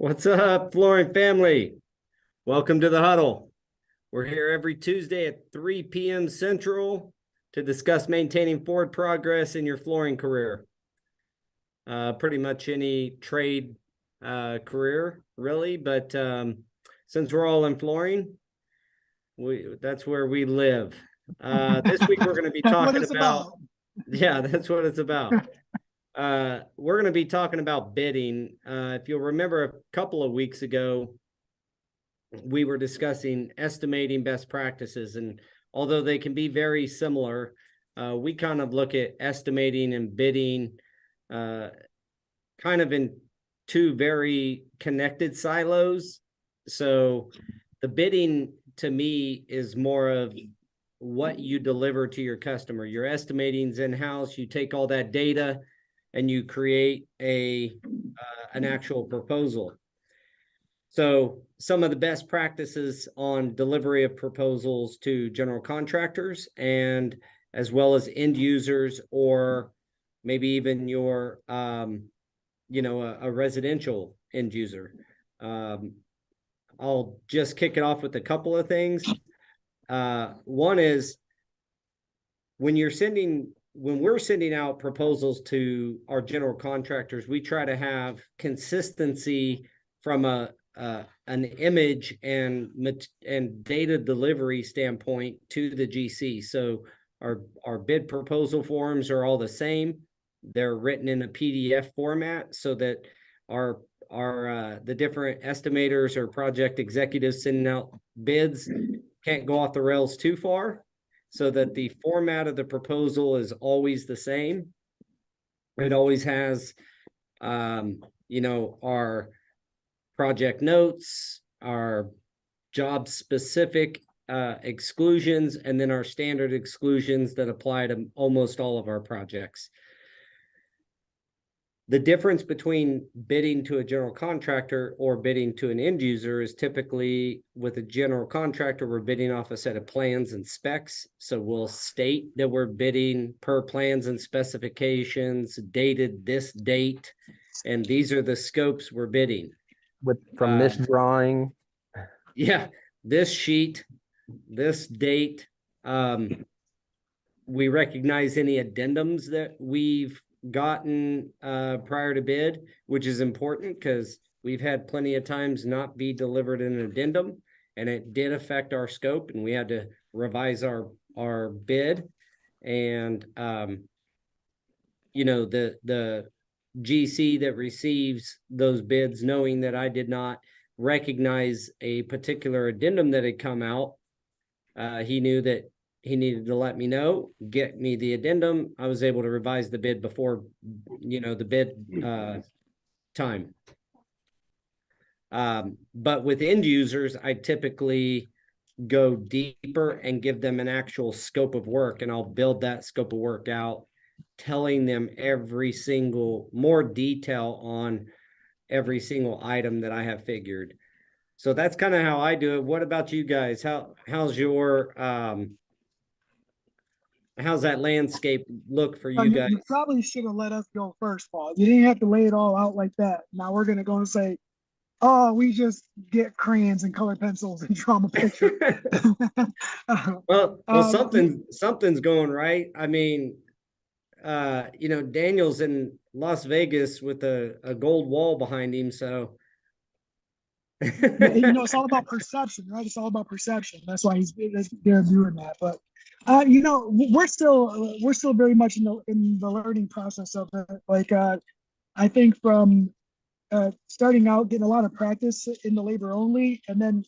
What's up, flooring family? Welcome to the huddle. We're here every Tuesday at 3 p.m. Central to discuss maintaining forward progress in your flooring career. Pretty much any trade career, really, but since we're all in flooring, that's where we live. This week we're going to be talking about, yeah, that's what it's about. We're going to be talking about bidding. If you'll remember a couple of weeks ago, we were discussing estimating best practices, and although they can be very similar, we kind of look at estimating and bidding kind of in two very connected silos. So the bidding to me is more of what you deliver to your customer. Your estimating's in-house. You take all that data and you create an actual proposal. So some of the best practices on delivery of proposals to general contractors and as well as end users, or maybe even your, a residential end user. I'll just kick it off with a couple of things. One is when we're sending out proposals to our general contractors, we try to have consistency from an image and data delivery standpoint to the GC. So our bid proposal forms are all the same. They're written in a PDF format so that the different estimators or project executives sending out bids can't go off the rails too far, so that the format of the proposal is always the same. It always has, our project notes, our job specific exclusions, and then our standard exclusions that apply to almost all of our projects. The difference between bidding to a general contractor or bidding to an end user is typically with a general contractor, we're bidding off a set of plans and specs. So we'll state that we're bidding per plans and specifications, dated this date, and these are the scopes we're bidding. From this drawing. Yeah, this sheet, this date. We recognize any addendums that we've gotten prior to bid, which is important because we've had plenty of times not be delivered an addendum, and it did affect our scope, and we had to revise our bid. And the GC that receives those bids, knowing that I did not recognize a particular addendum that had come out, he knew that he needed to let me know, get me the addendum. I was able to revise the bid before, the bid time. But with end users, I typically go deeper and give them an actual scope of work, and I'll build that scope of work out, telling them more detail on every single item that I have figured. So that's kind of how I do it. What about you guys? How's that landscape look for you guys? You probably should have let us go first, Paul. You didn't have to lay it all out like that. Now we're going to go and say, oh, we just get crayons and colored pencils and draw them a picture. Well, something's going right. I mean, Daniel's in Las Vegas with a gold wall behind him, so. It's all about perception, right? It's all about perception. That's why they're doing that. But we're still very much in the learning process of it. Like I think from starting out, getting a lot of practice in the labor only, and then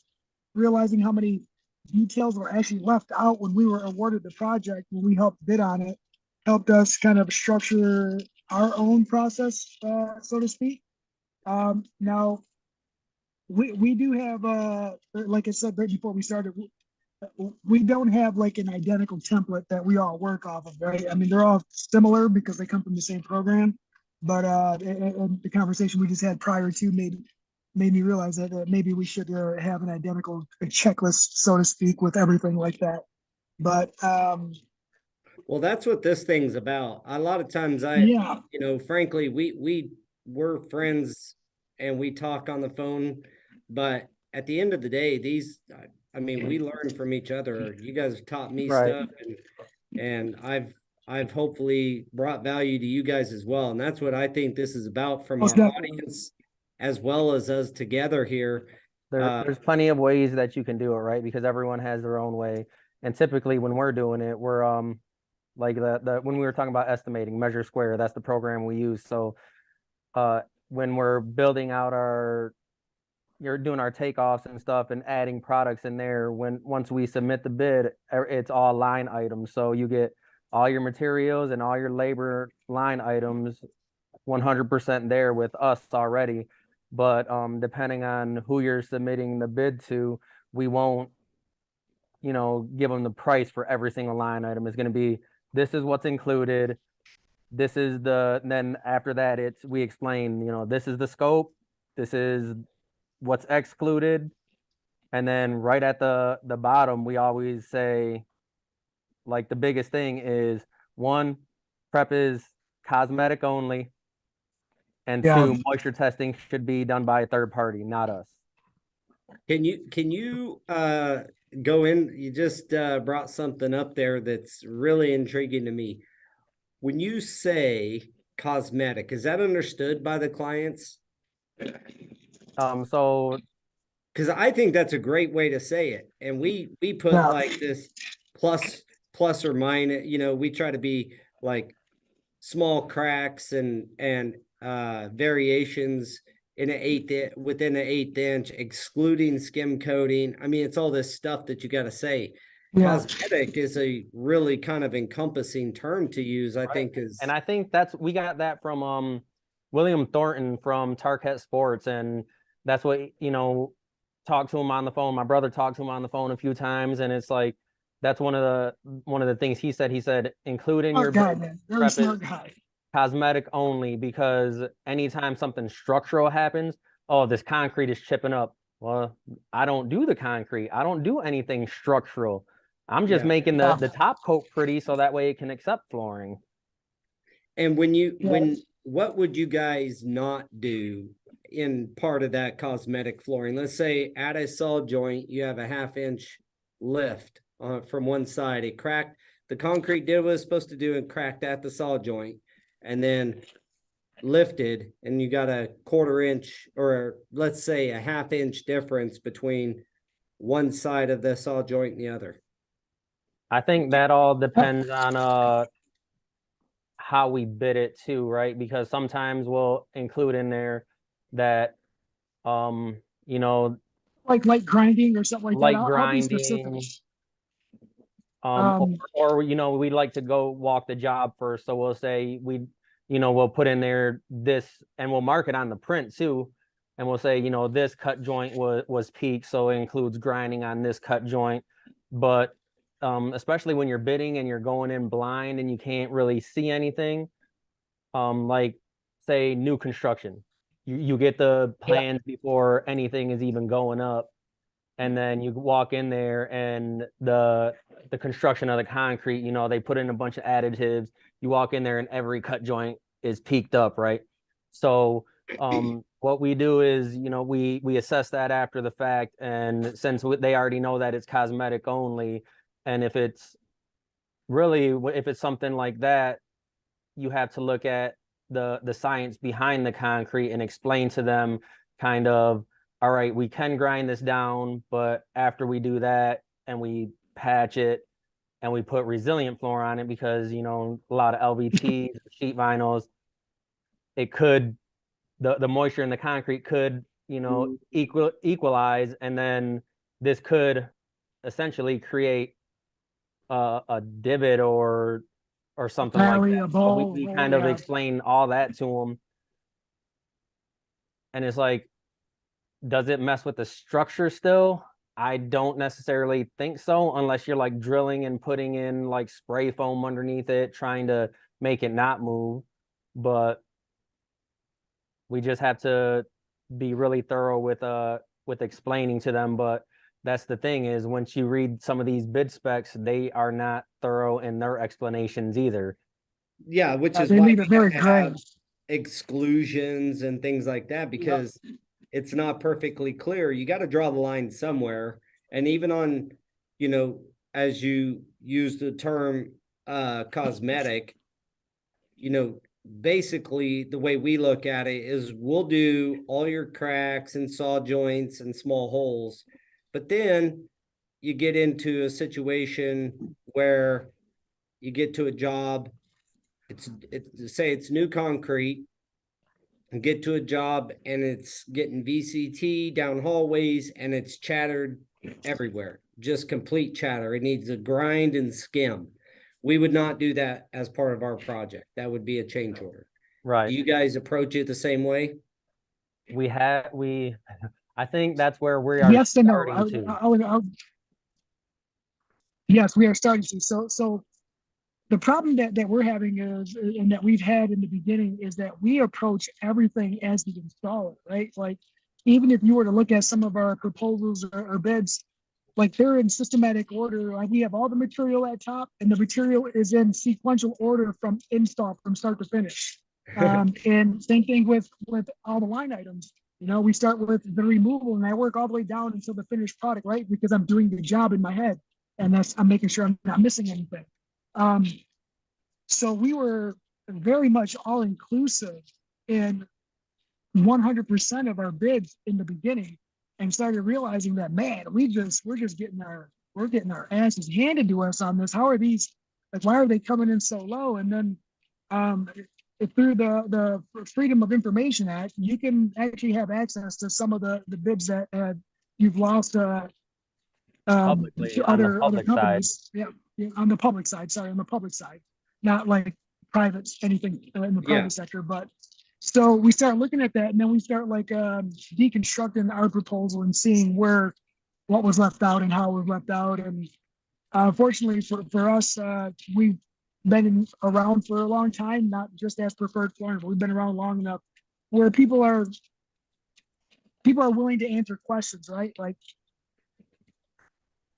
realizing how many details were actually left out when we were awarded the project, when we helped bid on it, helped us kind of structure our own process, so to speak. Now, we do have, like I said right before we started, we don't have like an identical template that we all work off of, right? I mean, they're all similar because they come from the same program, but and the conversation we just had prior to made me realize that maybe we should have an identical checklist, so to speak, with everything like that. But well, that's what this thing's about. A lot of times frankly, we're friends and we talk on the phone, but at the end of the day, I mean, we learn from each other. You guys have taught me Right. stuff, and I've hopefully brought value to you guys as well. And that's what I think this is about from Most our definitely. audience as well as us together here. There's plenty of ways that you can do it, right? Because everyone has their own way. And typically when we're doing it, we're like the when we were talking about estimating, Measure Square, that's the program we use. So when we're building out you're doing our takeoffs and stuff and adding products in there, once we submit the bid, it's all line items. So you get all your materials and all your labor line items 100% there with us already. But depending on who you're submitting the bid to, we won't, give them the price for every single line item. It's going to be, this is what's included. This is then after that, we explain, this is the scope. This is what's excluded. And then right at the bottom, we always say, like, the biggest thing is, one, prep is cosmetic only. And Yeah. two, moisture testing should be done by a third party, not us. Can you go in? You just brought something up there that's really intriguing to me. When you say cosmetic, is that understood by the clients? So Because I think that's a great way to say it. And we put Yeah. like this plus or minus, we try to be like small cracks and variations within an 1/8 inch, excluding skim coating. I mean, it's all this stuff that you got to say. Yeah. Cosmetic is a really kind of encompassing term to use, I think is. And I think we got that from William Thornton from Target Sports, and that's what talked to him on the phone. My brother talked to him on the phone a few times, and it's like that's one of the things he said. He said, include in your Smart guy, bid, man. Very prep smart is guy. cosmetic only, because anytime something structural happens, oh, this concrete is chipping up. Well, I don't do the concrete. I don't do anything structural. I'm just Yeah. making Yeah. the top coat pretty so that way it can accept flooring. And Yeah. what would you guys not do in part of that cosmetic flooring? Let's say at a saw joint, you have a 1/2 inch lift from one side. It cracked, the concrete did what it was supposed to do and cracked at the saw joint, and then lifted, and you got a 1/4 inch, or let's say a 1/2 inch difference between one side of the saw joint and the other. I think that all depends on how we bid it too, right? Because sometimes we'll include in there that you know, Like light grinding or something like that. light I'll be specific. grinding, Um, or we like to go walk the job first. So we'll say we'll put in there this, and we'll mark it on the print too. And we'll say, this cut joint was peaked, so it includes grinding on this cut joint. But especially when you're bidding and you're going in blind and you can't really see anything, like say new construction, you get the plans before anything is even going up, and then you walk in there and the construction of the concrete, they put in a bunch of additives. You walk in there and every cut joint is peaked up, right? So what we do is, we assess that after the fact, and since they already know that it's cosmetic only, and if it's something like that, you have to look at the science behind the concrete and explain to them kind of, all right, we can grind this down, but after we do that and we patch it and we put resilient floor on it, because a lot of LVTs, sheet vinyls, it could, the moisture in the concrete could equalize, and then this could essentially create a divot or something like valley, that. a So bowl, we bowl, kind of yeah. explain all that to them, and it's like, does it mess with the structure still? I don't necessarily think so, unless you're like drilling and putting in like spray foam underneath it, trying to make it not move. But we just have to be really thorough with explaining to them. But that's the thing, is once you read some of these bid specs, they are not thorough in their explanations either. Yeah, which is They why leave it very gray. exclusions and things like that, because it's not perfectly clear. You got to draw the line somewhere. And even on, as you use the term cosmetic, basically the way we look at it is we'll do all your cracks and saw joints and small holes, but then you get into a situation where you get to a job, it's say it's new concrete, and get to a job and it's getting VCT down hallways and it's chattered everywhere, just complete chatter. It needs a grind and skim. We would not do that as part of our project. That would be a change order. Do Right. you guys approach it the same way? I think that's where we are Yes and no. starting to. Yes, we are starting to. So the problem that we're having is, and that we've had in the beginning, is that we approach everything as the installer, right? Like, even if you were to look at some of our proposals or bids, like they're in systematic order. Like we have all the material at top, and the material is in sequential order from install, from start to finish. And same thing with all the line items. We start with the removal, and I work all the way down until the finished product, right? Because I'm doing the job in my head, and I'm making sure I'm not missing anything. So we were very much all inclusive in 100% of our bids in the beginning, and started realizing that, man, we're just getting our asses handed to us on this. How are these, like, why are they coming in so low? And then through the Freedom of Information Act, you can actually have access to some of the bids that you've lost Publicly, to on the other public companies. Yeah, on the public side. Sorry, on the public side, not like private, anything in the private sector. But so we start looking at that, and then we start like deconstructing our proposal and seeing what was left out and how it was left out. And fortunately for us, we've been around for a long time, not just as preferred flooring, but we've been around long enough where people are willing to answer questions, right? Like,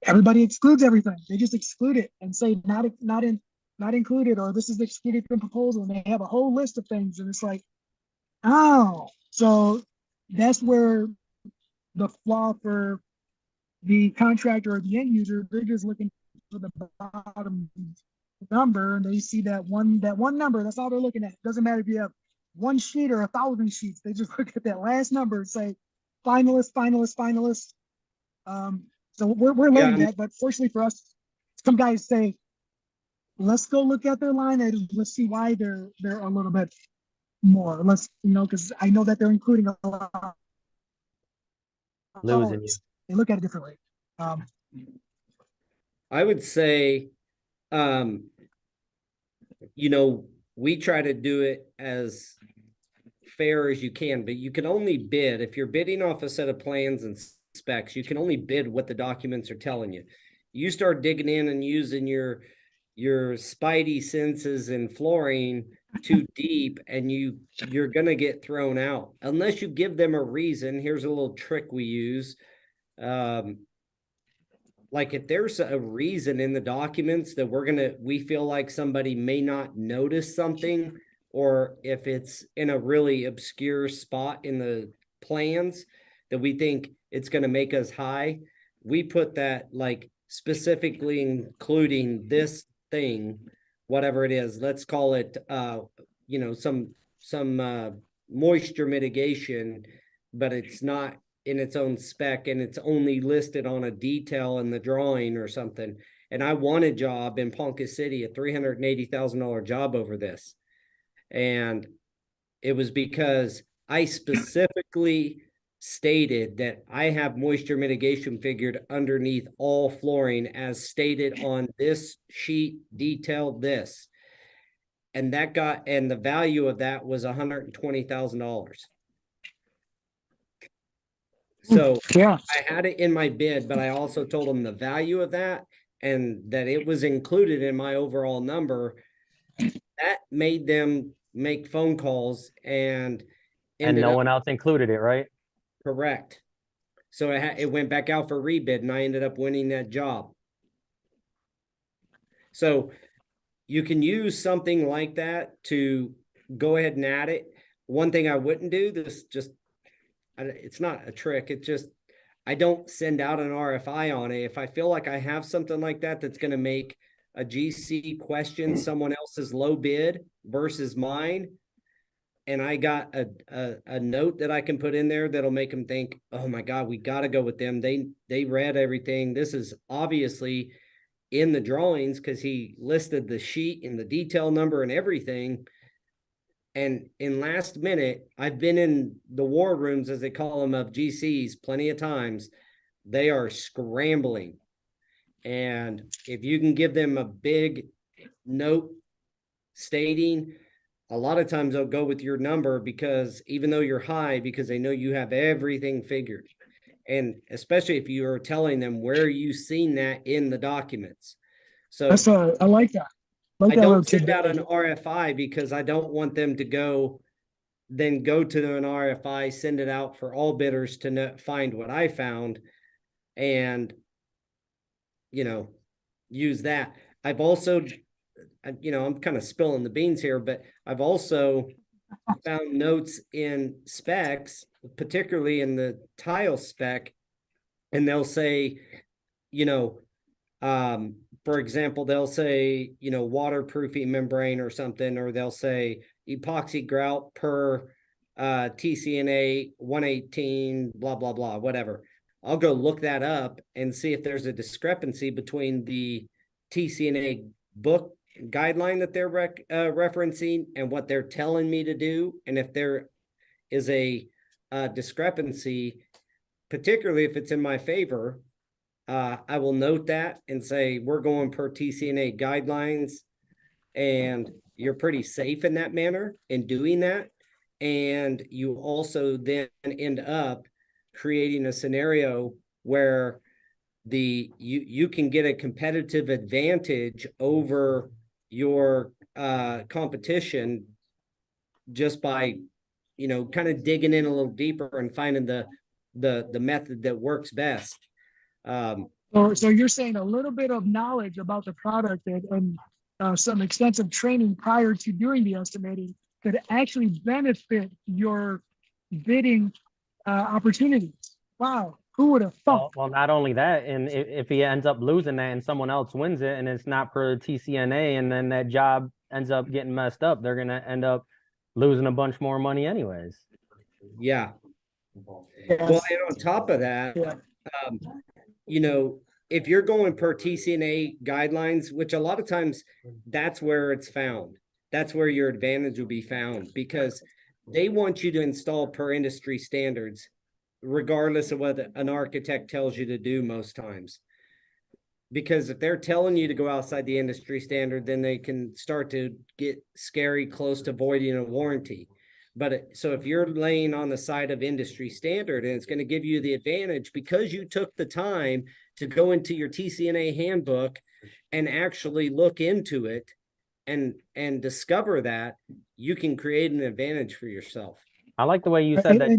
everybody excludes everything. They just exclude it and say not included, or this is excluded from proposal. And they have a whole list of things, and it's like, oh, so that's where the flaw for the contractor or the end user. They're just looking for the bottom number, and they see that one number. That's all they're looking at. It doesn't matter if you have one sheet or 1,000 sheets. They just look at that last number and say finalist, finalist, finalist. So we're learning that, but fortunately for us, some guys say, let's go look at their line items. Let's see why they're a little bit more. Let's, because I know that they're including a lot of Losing you. They look at it differently. I would say, we try to do it as fair as you can, but you can only bid if you're bidding off a set of plans and specs. You can only bid what the documents are telling you. You start digging in and using your spidey senses in flooring too deep, and you're gonna get thrown out unless you give them a reason. Here's a little trick we use. Like, if there's a reason in the documents that we feel like somebody may not notice something, or if it's in a really obscure spot in the plans that we think it's going to make us high, we put that, like, specifically including this thing, whatever it is. Let's call it, some moisture mitigation, but it's not in its own spec, and it's only listed on a detail in the drawing or something. And I won a job in Ponca City, a $380,000 job over this. And it was because I specifically stated that I have moisture mitigation figured underneath all flooring as stated on this sheet, detailed this. And the value of that was $120,000. So yeah, I had it in my bid, but I also told them the value of that and that it was included in my overall number. That made them make phone calls and no one else included it, right? Correct. So it went back out for rebid, and I ended up winning that job. So you can use something like that to go ahead and add it. one thing I wouldn't do, it's not a trick. It's just, I don't send out an RFI on it. If I feel like I have something like that, that's going to make a GC question someone else's low bid versus mine, and I got a note that I can put in there that'll make them think, oh my God, we got to go with them. They read everything. This is obviously in the drawings because he listed the sheet and the detail number and everything. And in last minute, I've been in the war rooms, as they call them, of GCs plenty of times. They are scrambling. And if you can give them a big note stating, a lot of times they'll go with your number, because even though you're high, because they know you have everything figured. And especially if you are telling them where you've seen that in the documents. So I like that. I don't send out an RFI because I don't want them to go to an RFI, send it out for all bidders to find what I found, and, use that. I've also, I'm kind of spilling the beans here, but I've also found notes in specs, particularly in the tile spec, and they'll say, for example, they'll say, waterproofing membrane or something, or they'll say epoxy grout per TCNA 118, blah, blah, blah, whatever. I'll go look that up and see if there's a discrepancy between the TCNA book guideline that they're referencing and what they're telling me to do. And if there is a discrepancy, particularly if it's in my favor, I will note that and say, we're going per TCNA guidelines, and you're pretty safe in that manner in doing that. And you also then end up creating a scenario where you can get a competitive advantage over your competition just by, kind of digging in a little deeper and finding the method that works best. So you're saying a little bit of knowledge about the product and some extensive training prior to doing the estimating could actually benefit your bidding opportunities. Wow, who would have thought? Well, not only that, and if he ends up losing that and someone else wins it and it's not per TCNA, and then that job ends up getting messed up, they're gonna end up losing a bunch more money anyways. Yeah. Yes. Well, and on top of that, Yeah. If you're going per TCNA guidelines, which a lot of times that's where it's found, that's where your advantage will be found, because they want you to install per industry standards, regardless of what an architect tells you to do most times. Because if they're telling you to go outside the industry standard, then they can start to get scary close to voiding a warranty. But so if you're laying on the side of industry standard, and it's going to give you the advantage because you took the time to go into your TCNA handbook and actually look into it and discover that, you can create an advantage for yourself. I like the way you said that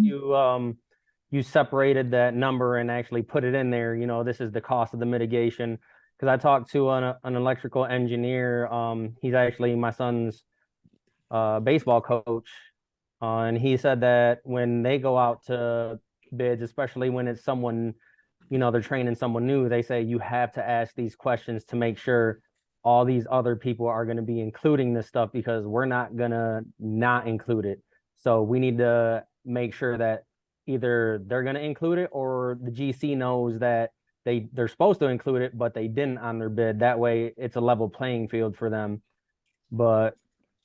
you separated that number and actually put it in there. This is the cost of the mitigation. Because I talked to an electrical engineer. He's actually my son's baseball coach. And he said that when they go out to bids, especially when it's someone, they're training someone new, they say you have to ask these questions to make sure all these other people are going to be including this stuff, because we're not going to not include it. So we need to make sure that either they're going to include it or the GC knows that they're supposed to include it, but they didn't on their bid. That way it's a level playing field for them. But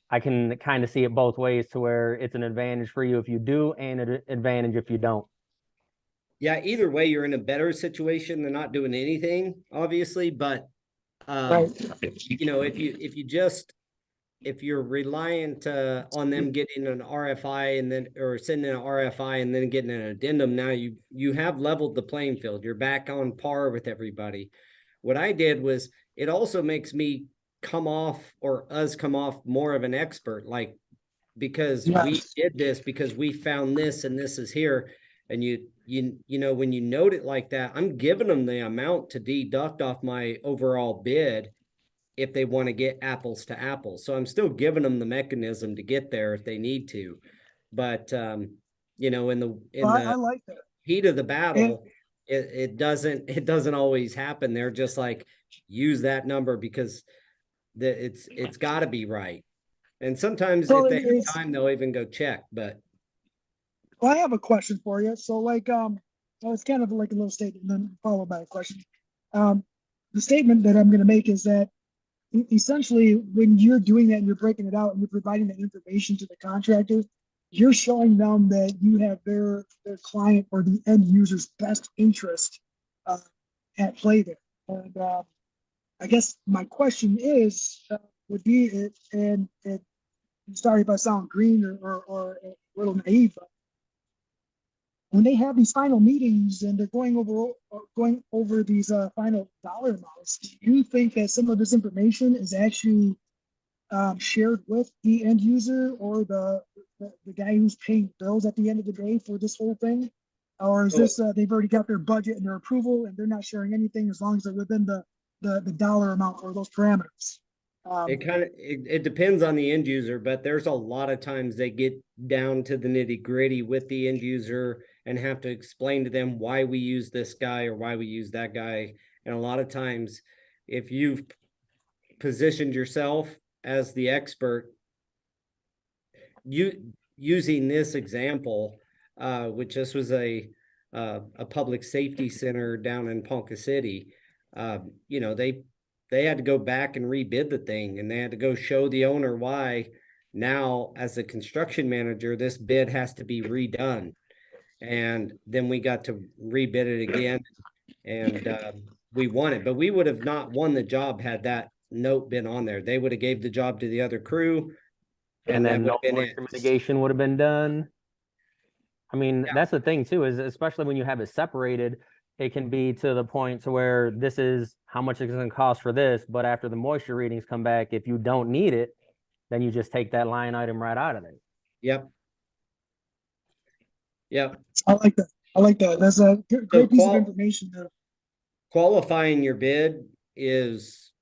I can kind of see it both ways, to where it's an advantage for you if you do and an advantage if you don't. Yeah, either way, you're in a better situation than not doing anything, obviously. But Right. if you're reliant on them getting an RFI or sending an RFI and then getting an addendum, now you have leveled the playing field. You're back on par with everybody. What I did was, it also makes me come off more of an expert, like, because we did this, because we found this and this is here. And when you note it like that, I'm giving them the amount to deduct off my overall bid if they want to get apples to apples. So I'm still giving them the mechanism to get there if they need to. but you know, in I the like that. heat of the And battle, it doesn't always happen. They're just like, use that number because it's got to be right. And sometimes so if they have it's time, they'll even go check. But well, I have a question for you. So well, it's kind of like a little statement, and then followed by a question. Um, the statement that I'm going to make is that essentially, when you're doing that and you're breaking it out and you're providing that information to the contractor, you're showing them that you have their client or the end user's best interest uh, at play there. And I guess my question is would be it sorry if I sound green or a little naive, but when they have these final meetings and they're going over these final dollar amounts, do you think that some of this information is actually shared with the end user or the guy who's paying bills at the end of the day for this whole thing? Or is oh, this they've already got their budget and their approval and they're not sharing anything as long as they're within the dollar amount or those parameters? it kind of it depends on the end user, but there's a lot of times they get down to the nitty gritty with the end user and have to explain to them why we use this guy or why we use that guy. And a lot of times, if you've positioned yourself as the expert, you using this example, which this was a public safety center down in Ponca City. You know, they had to go back and rebid the thing, and they had to go show the owner why now, as a construction manager, this bid has to be redone. And then we got to rebid it again, and we won it. But we would have not won the job had that note been on there. They would have gave the job to the other crew, And and that then would no have been it. moisture mitigation would have been done. I mean, Yeah. that's the thing too, is especially when you have it separated, it can be to the point to where this is how much it's going to cost for this, but after the moisture readings come back, if you don't need it, then you just take that line item right out of there. Yep. Yep. I like that. I like that. That's a great piece of information there. Qualifying your bid is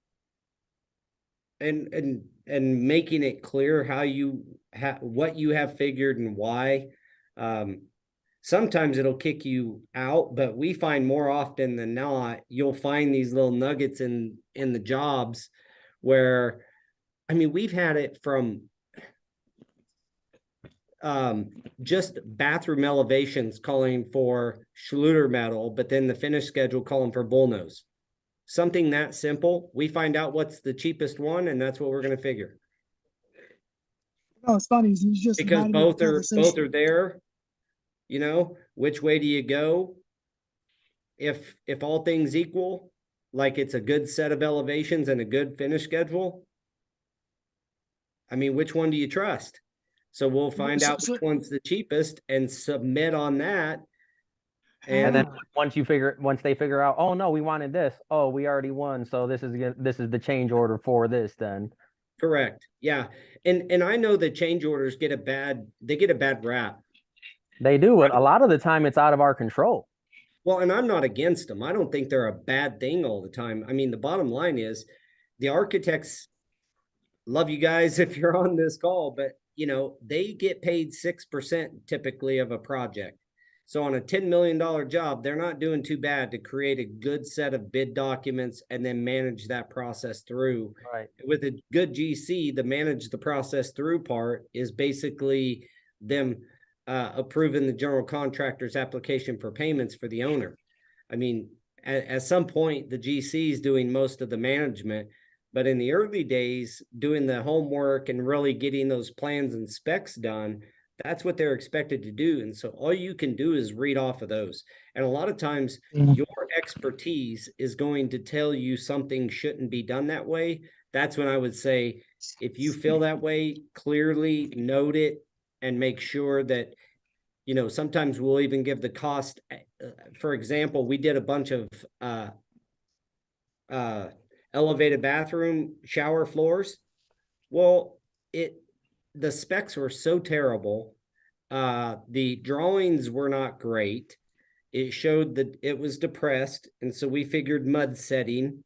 and making it clear how you what you have figured and why. Sometimes it'll kick you out, but we find more often than not, you'll find these little nuggets in the jobs where, I mean, we've had it from just bathroom elevations calling for Schluter metal, but then the finish schedule calling for bullnose. Something that simple, we find out what's the cheapest one, and that's what we're going to figure. No, it's funny. You just Because reminded me of both the are conversation. there. You know, which way do you go? If all things equal, like it's a good set of elevations and a good finish schedule, I mean, which one do you trust? So we'll find out which one's the cheapest and submit on that. And then once they figure out, oh no, we wanted this. Oh, we already won. So this is the change order for this then. Correct. Yeah. And I know that change orders get a bad rap. They do, but a lot of the time it's out of our control. Well, and I'm not against them. I don't think they're a bad thing all the time. I mean, the bottom line is the architects love you guys if you're on this call, but you know, they get paid 6% typically of a project. So on a $10 million job, they're not doing too bad to create a good set of bid documents and then manage that process through. Right. With a good GC, the manage the process through part is basically them approving the general contractor's application for payments for the owner. I mean, at some point, the GC is doing most of the management, but in the early days, doing the homework and really getting those plans and specs done, that's what they're expected to do. And so all you can do is read off of those. And a lot of times your expertise is going to tell you something shouldn't be done that way. That's when I would say, if you feel that way, clearly note it and make sure that, you know, sometimes we'll even give the cost. For example, we did a bunch of elevated bathroom shower floors. Well, the specs were so terrible. The drawings were not great. It showed that it was depressed. And so we figured mud setting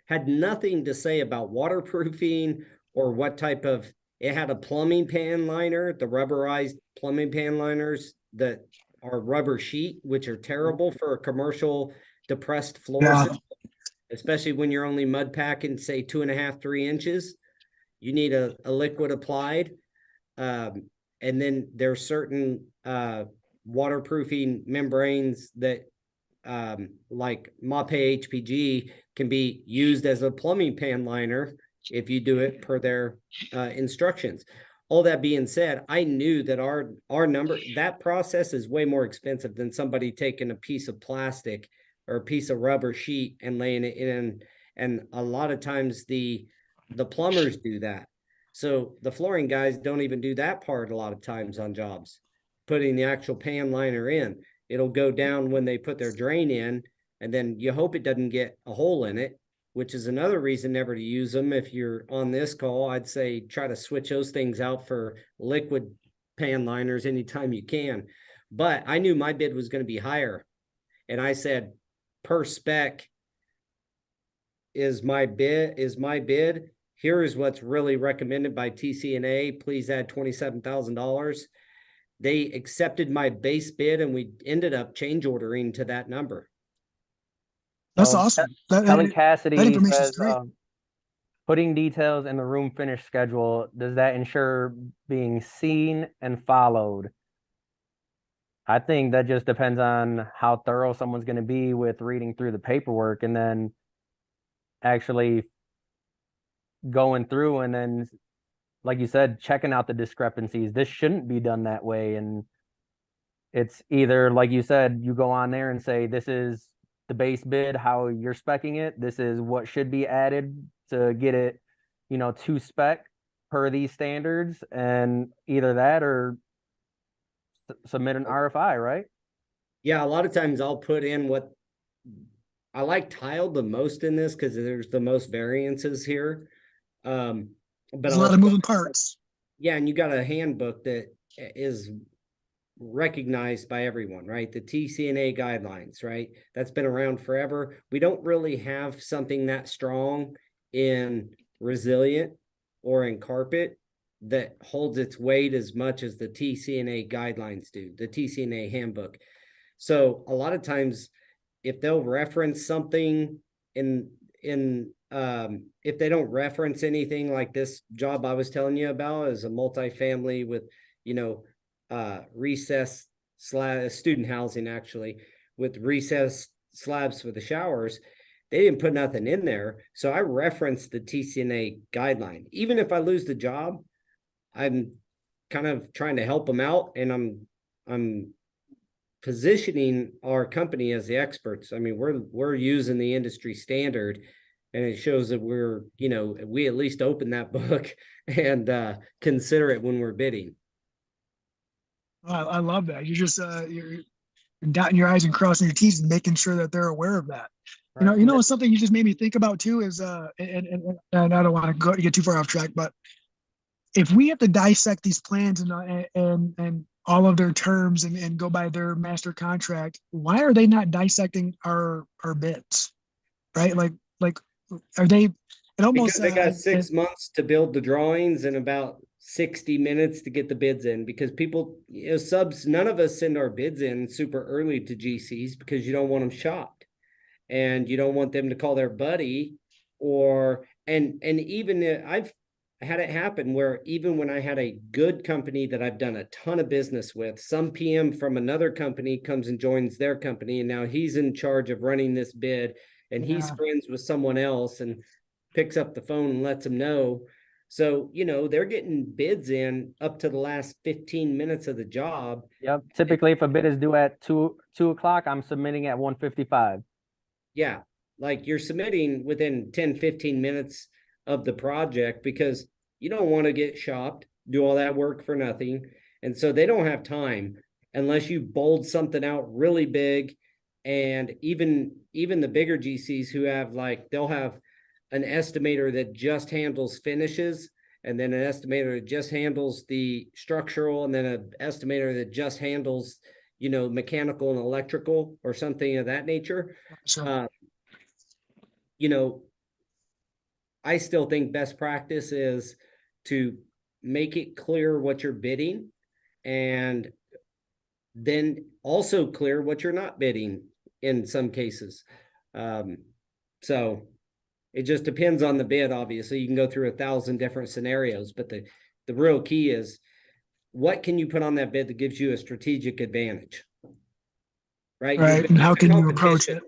had nothing to say about waterproofing or what type of It had a plumbing pan liner, the rubberized plumbing pan liners that are rubber sheet, which are terrible for a commercial depressed floor Yeah. system, especially when you're only mud packing, say 2.5, 3 inches. You need a liquid applied. And then there's certain waterproofing membranes that like Mape HPG can be used as a plumbing pan liner if you do it per their instructions. All that being said, I knew that our number, that process is way more expensive than somebody taking a piece of plastic or a piece of rubber sheet and laying it in. And a lot of times the plumbers do that. So the flooring guys don't even do that part a lot of times on jobs, putting the actual pan liner in. It'll go down when they put their drain in, and then you hope it doesn't get a hole in it, which is another reason never to use them. If you're on this call, I'd say try to switch those things out for liquid pan liners anytime you can. But I knew my bid was going to be higher. And I said, per spec is my bid. Here is what's really recommended by TCNA. Please add $27,000. They accepted my base bid, and we ended up change ordering to that number. That's So, awesome. Kelly That Cassidy information is says, great. putting details in the room finish schedule, does that ensure being seen and followed? I think that just depends on how thorough someone's going to be with reading through the paperwork and then actually going through and then, like you said, checking out the discrepancies. This shouldn't be done that way. And it's either, like you said, you go on there and say, this is the base bid, how you're specing it. This is what should be added to get it, to spec per these standards. And either that or submit an RFI, right? Yeah, a lot of times I'll put in what I like tiled the most in this because there's the most variances here. But There's a lot of moving parts. Yeah, and you got a handbook that is recognized by everyone, right? The TCNA guidelines, right? That's been around forever. We don't really have something that strong in resilient or in carpet that holds its weight as much as the TCNA guidelines do, the TCNA handbook. So a lot of times if they'll reference something if they don't reference anything like this job I was telling you about as a multifamily with, recess slab, student housing actually, with recess slabs for the showers, they didn't put nothing in there. So I referenced the TCNA guideline. Even if I lose the job, I'm kind of trying to help them out, and I'm positioning our company as the experts. I mean, we're using the industry standard, and it shows that we at least open that book and consider it when we're bidding. I love that. You're just you're dotting your I's and crossing your T's and making sure that they're aware of that. Right. Something you just made me think about too is and I don't want to get too far off track, but if we have to dissect these plans and all of their terms and go by their master contract, why are they not dissecting our bids? Right? Like are they? It almost because they got 6 months to build the drawings and about 60 minutes to get the bids in, because people, subs, none of us send our bids in super early to GCs because you don't want them shocked and you don't want them to call their buddy and even I've had it happen where even when I had a good company that I've done a ton of business with, some PM from another company comes and joins their company, and now he's in charge of running this bid, and he's friends with someone else and picks up the phone and lets them know. So, they're getting bids in up to the last 15 minutes of the job. Yep. Typically, if a bid is due at 2 o'clock, I'm submitting at 1:55. Yeah. Like you're submitting within 10, 15 minutes of the project because you don't want to get shopped, do all that work for nothing. And so they don't have time unless you bold something out really big. And even the bigger GCs who have they'll have an estimator that just handles finishes, and then an estimator that just handles the structural, and then an estimator that just handles, mechanical and electrical or something of that nature. Sure. I still think best practice is to make it clear what you're bidding, and then also clear what you're not bidding in some cases. So it just depends on the bid. Obviously, you can go through 1,000 different scenarios, but the real key is, what can you put on that bid that gives you a strategic advantage? Right? Right. And how can you approach it?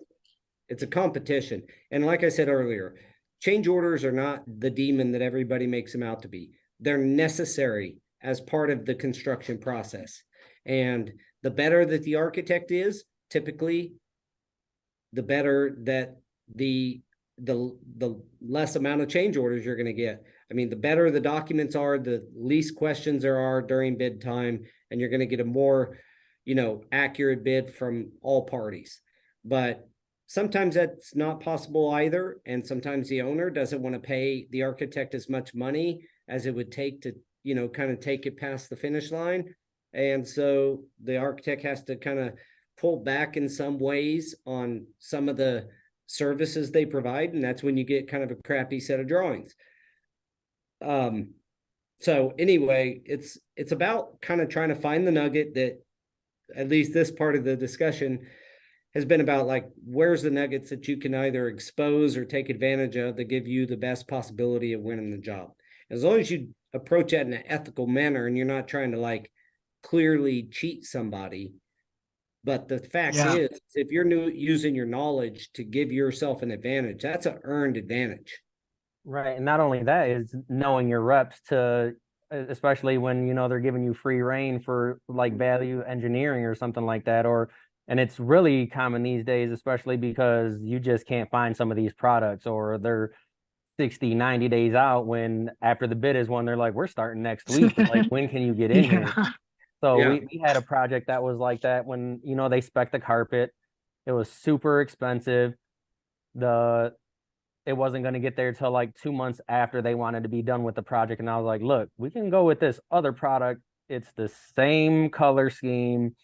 It's a competition. And like I said earlier, change orders are not the demon that everybody makes them out to be. They're necessary as part of the construction process. And the better that the architect is, typically, the better that the less amount of change orders you're going to get. I mean, the better the documents are, the least questions there are during bid time, and you're going to get a more, accurate bid from all parties. But sometimes that's not possible either. And sometimes the owner doesn't want to pay the architect as much money as it would take to, kind of take it past the finish line. And so the architect has to kind of pull back in some ways on some of the services they provide. And that's when you get kind of a crappy set of drawings. So anyway, it's about kind of trying to find the nugget that, at least this part of the discussion has been about, like, where's the nuggets that you can either expose or take advantage of that give you the best possibility of winning the job. As long as you approach that in an ethical manner and you're not trying to, like, clearly cheat somebody. But the fact is, if you're using your knowledge to give yourself an advantage, that's an earned advantage. Right. And not only that, is knowing your reps to, especially when, they're giving you free reign for like value engineering or something like that. And it's really common these days, especially because you just can't find some of these products, or they're 60, 90 days out, when after the bid is won, they're like, we're starting next week. Like, when can you get in here? So we had a project that was like that when, they spec'd the carpet. It was super expensive. It wasn't going to get there till like 2 months after they wanted to be done with the project. And I was like, look, we can go with this other product. It's the same color scheme.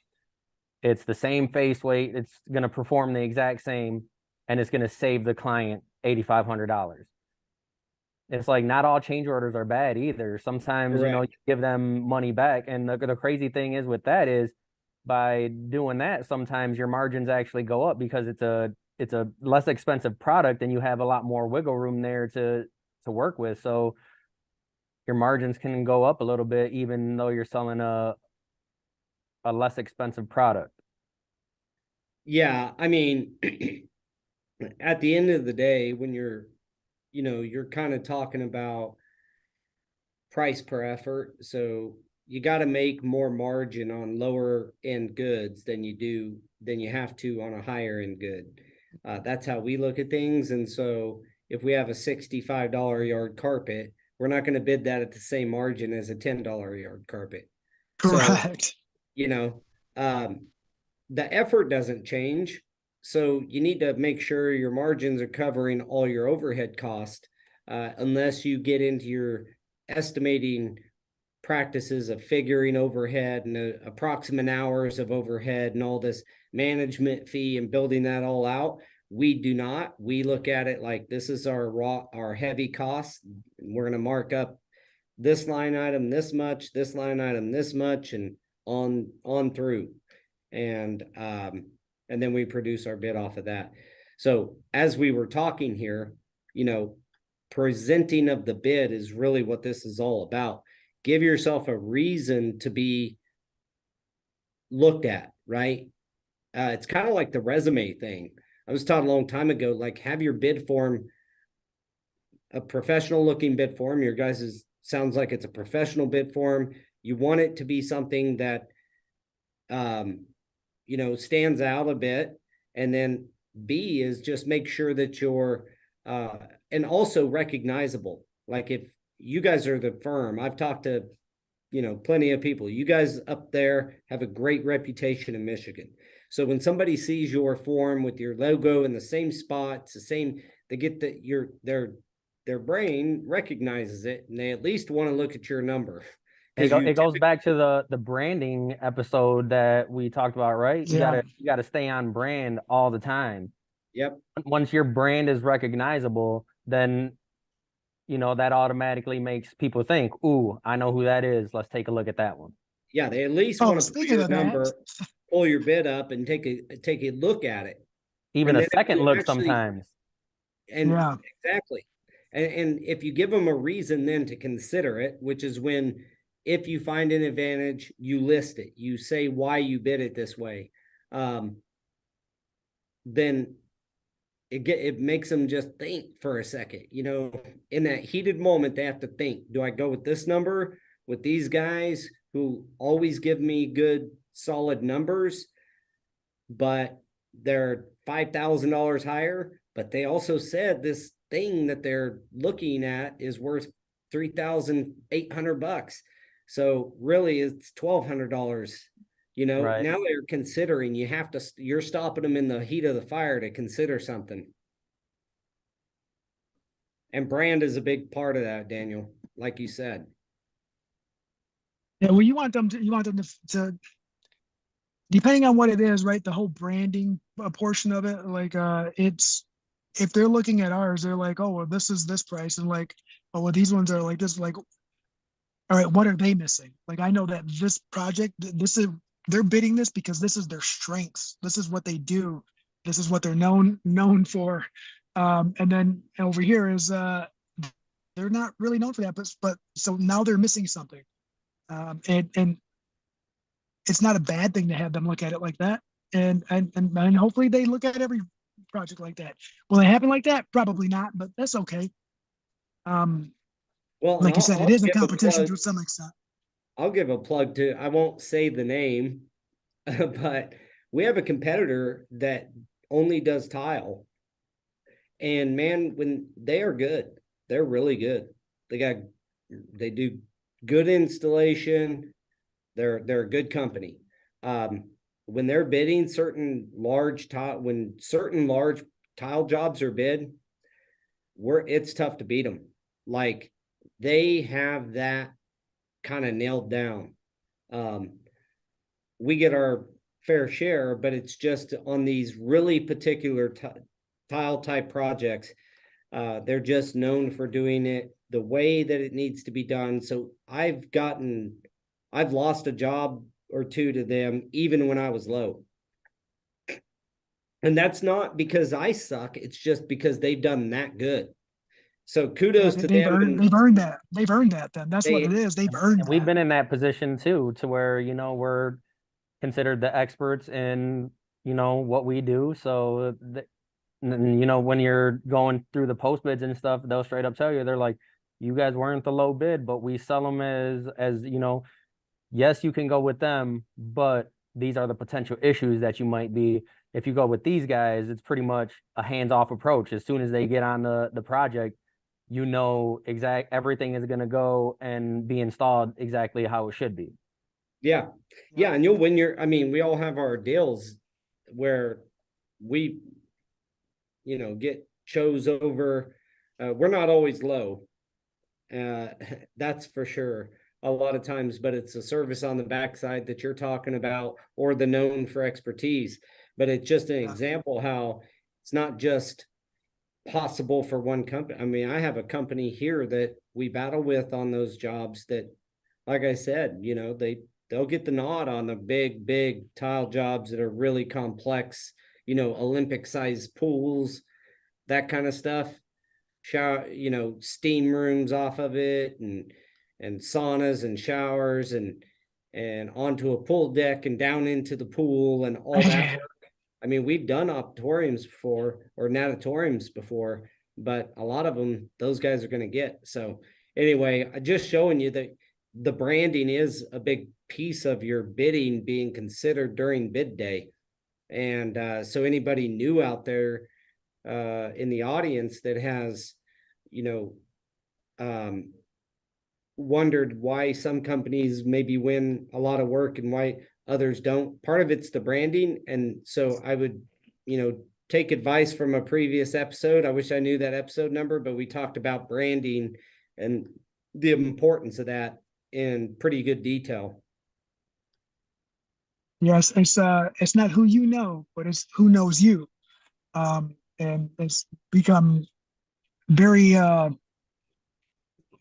It's the same face weight. It's going to perform the exact same, and it's going to save the client $8,500. It's like, not all change orders are bad either. Sometimes, you give them money back. And the crazy thing is with that is, by doing that, sometimes your margins actually go up because it's a less expensive product and you have a lot more wiggle room there to work with. So your margins can go up a little bit, even though you're selling a less expensive product. Yeah. I mean, at the end of the day, when you're kind of talking about price per effort. So you got to make more margin on lower end goods than you have to on a higher end good. That's how we look at things. And so if we have a $65 yard carpet, we're not going to bid that at the same margin as a $10 yard carpet. Correct. So, the effort doesn't change. So you need to make sure your margins are covering all your overhead costs, unless you get into your estimating practices of figuring overhead and approximate hours of overhead and all this management fee and building that all out. We do not. We look at it like, this is our heavy costs. We're going to mark up this line item this much, this line item this much, and on through. And then we produce our bid off of that. So as we were talking here, presenting of the bid is really what this is all about. Give yourself a reason to be looked at, right? It's kind of like the resume thing. I was taught a long time ago, like, have your bid form a professional looking bid form. Your guys' sounds like it's a professional bid form. You want it to be something that, stands out a bit. And then B is just make sure that you're, and also recognizable. Like, if you guys are the firm, I've talked to, plenty of people. You guys up there have a great reputation in Michigan. So when somebody sees your form with your logo in the same spot, it's the same, they get their brain recognizes it, and they at least want to look at your number. It goes back to the branding episode that we talked about, right? You gotta stay on brand all the time. Yep. Once your brand is recognizable, then you know, that automatically makes people think, ooh, I know who that is. Let's take a look at that one. Yeah, they at least Oh, want to put speaking your of that, number, pull your bid up and take a look at it. Even And a then if second you look actually, sometimes. and yeah, exactly. And if you give them a reason then to consider it, which is when, if you find an advantage, you list it, you say why you bid it this way. Then it makes them just think for a second, you know, in that heated moment, they have to think, do I go with this number with these guys who always give me good, solid numbers, but they're $5,000 higher, but they also said this thing that they're looking at is worth $3,800. So really it's $1,200. You know, Right. now they're considering, you're stopping them in the heat of the fire to consider something. And brand is a big part of that, Daniel, like you said. yeah. Well, you want them to depending on what it is, right? The whole branding portion of it, like it's if they're looking at ours, they're like, oh, well, this is this price, and like, oh, well, these ones are like this, like, all right, what are they missing? Like, I know that this project, this is they're bidding this because this is their strengths. This is what they do. This is what they're known for. And then over here is they're not really known for that, but so now they're missing something. And it's not a bad thing to have them look at it like that. And hopefully they look at every project like that. Will it happen like that? Probably not, but that's okay. Um, Well, and like you I'll, said, it I'll is a give a competition plug. to some extent. I'll give a plug to, I won't say the name, but we have a competitor that only does tile. And man, when they are good, they're really good. They do good installation. They're a good company. When they're bidding when certain large tile jobs are bid, it's tough to beat them. Like they have that kind of nailed down. Um, we get our fair share, but it's just on these really particular tile type projects. They're just known for doing it the way that it needs to be done. So I've lost a job or two to them, even when I was low. And that's not because I suck. It's just because they've done that good. So Yeah, kudos to them. they've earned that. They've earned that. Then that's what it They, is. They've earned And we've that. been in that position too, to where, you know, we're considered the experts in, you know, what we do. So, you know, when you're going through the post bids and stuff, they'll straight up tell you, they're like, you guys weren't the low bid, but we sell them as, you know, yes, you can go with them, but these are the potential issues that you might be. If you go with these guys, it's pretty much a hands-off approach. As soon as they get on the project, you know everything is going to go and be installed exactly how it should be. yeah. Yeah. And we all have our deals where we, get chose over. We're not always low. That's for sure a lot of times, but it's a service on the backside that you're talking about, or the known for expertise. But it's just an example how it's not just possible for one company. I mean, I have a company here that we battle with on those jobs that, like I said, they'll get the nod on the big tile jobs that are really complex, Olympic sized pools, that kind of stuff. Shower, steam rooms off of it, and saunas and showers, and onto a pool deck and down into the pool and all that work. I mean, we've done auditoriums before or natatoriums before, but a lot of them, those guys are going to get. So anyway, just showing you that the branding is a big piece of your bidding being considered during bid day. And so anybody new out there in the audience that has, you know, wondered why some companies maybe win a lot of work and why others don't. Part of it's the branding. And so I would, take advice from a previous episode. I wish I knew that episode number, but we talked about branding and the importance of that in pretty good detail. Yes, it's not who you know, but it's who knows you. And it's become very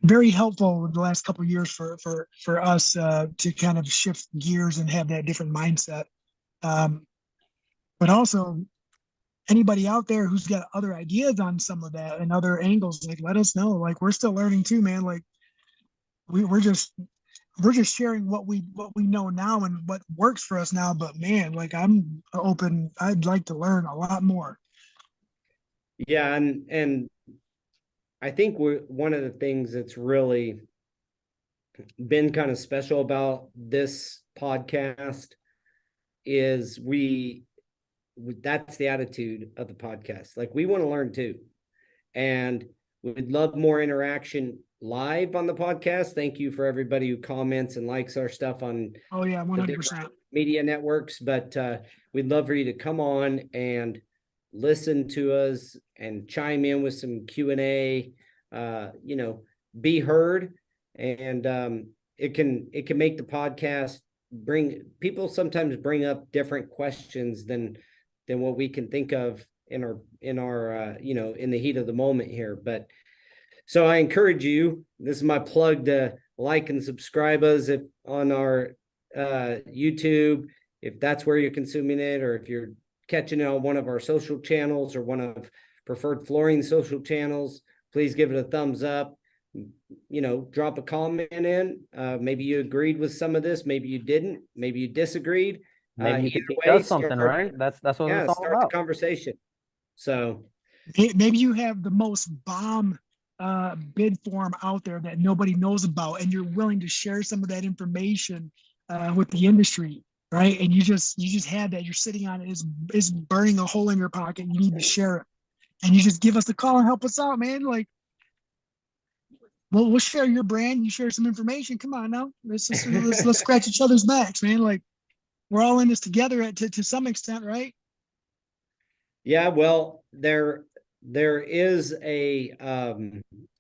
very helpful the last couple of years for us to kind of shift gears and have that different mindset. But also anybody out there who's got other ideas on some of that and other angles, like let us know. Like we're still learning too, man. Like we're just sharing what we know now and what works for us now. But man, like I'm open. I'd like to learn a lot more. Yeah, and I think one of the things that's really been kind of special about this podcast is that's the attitude of the podcast. Like we want to learn too. And we'd love more interaction live on the podcast. Thank you for everybody who comments and likes our stuff on Oh yeah, the 100%. different media networks. But we'd love for you to come on and listen to us and chime in with some Q&A, be heard. And it can make the podcast people sometimes bring up different questions than what we can think of in our in the heat of the moment here. But so I encourage you, this is my plug, to like and subscribe us if on our YouTube, if that's where you're consuming it, or if you're catching it on one of our social channels or one of Preferred Flooring social channels, please give it a thumbs up. Drop a comment in. Maybe you agreed with some of this, maybe you didn't, maybe you disagreed. Maybe you could teach us something, right? That's what it's all start the about. conversation. So maybe you have the most bomb bid form out there that nobody knows about, and you're willing to share some of that information with the industry, right? And you just have that. You're sitting on it. Is burning a hole in your pocket. You need to share it, and you just give us a call and help us out, man. Like, we'll share your brand. You share some information. Come on now, let's scratch each other's backs, man. Like, we're all in this together to some extent, right? Yeah, well, there is a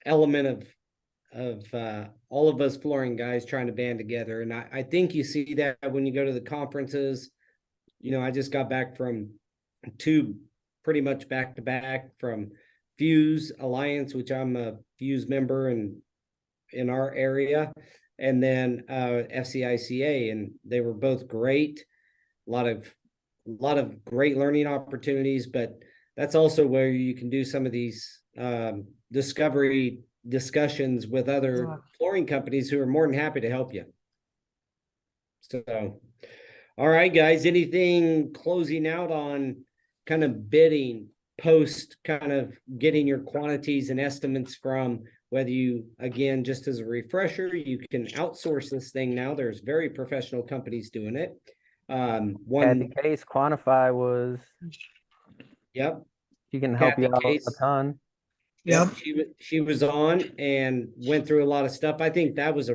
element of all of us flooring guys trying to band together, and I think you see that when you go to the conferences. I just got back from two pretty much back to back from Fuse Alliance, which I'm a Fuse member in our area, and then FCICA, and they were both great. A lot of great learning opportunities, but that's also where you can do some of these discovery discussions with other flooring companies who are more than happy to help you. So, all right, guys, anything closing out on kind of bidding post kind of getting your quantities and estimates from, whether you, again, just as a refresher, you can outsource this thing now. There's very professional companies doing it. Kathy Case Quantify was. Yep. She can help you out a ton. Yep. She was on and went through a lot of stuff. I think that was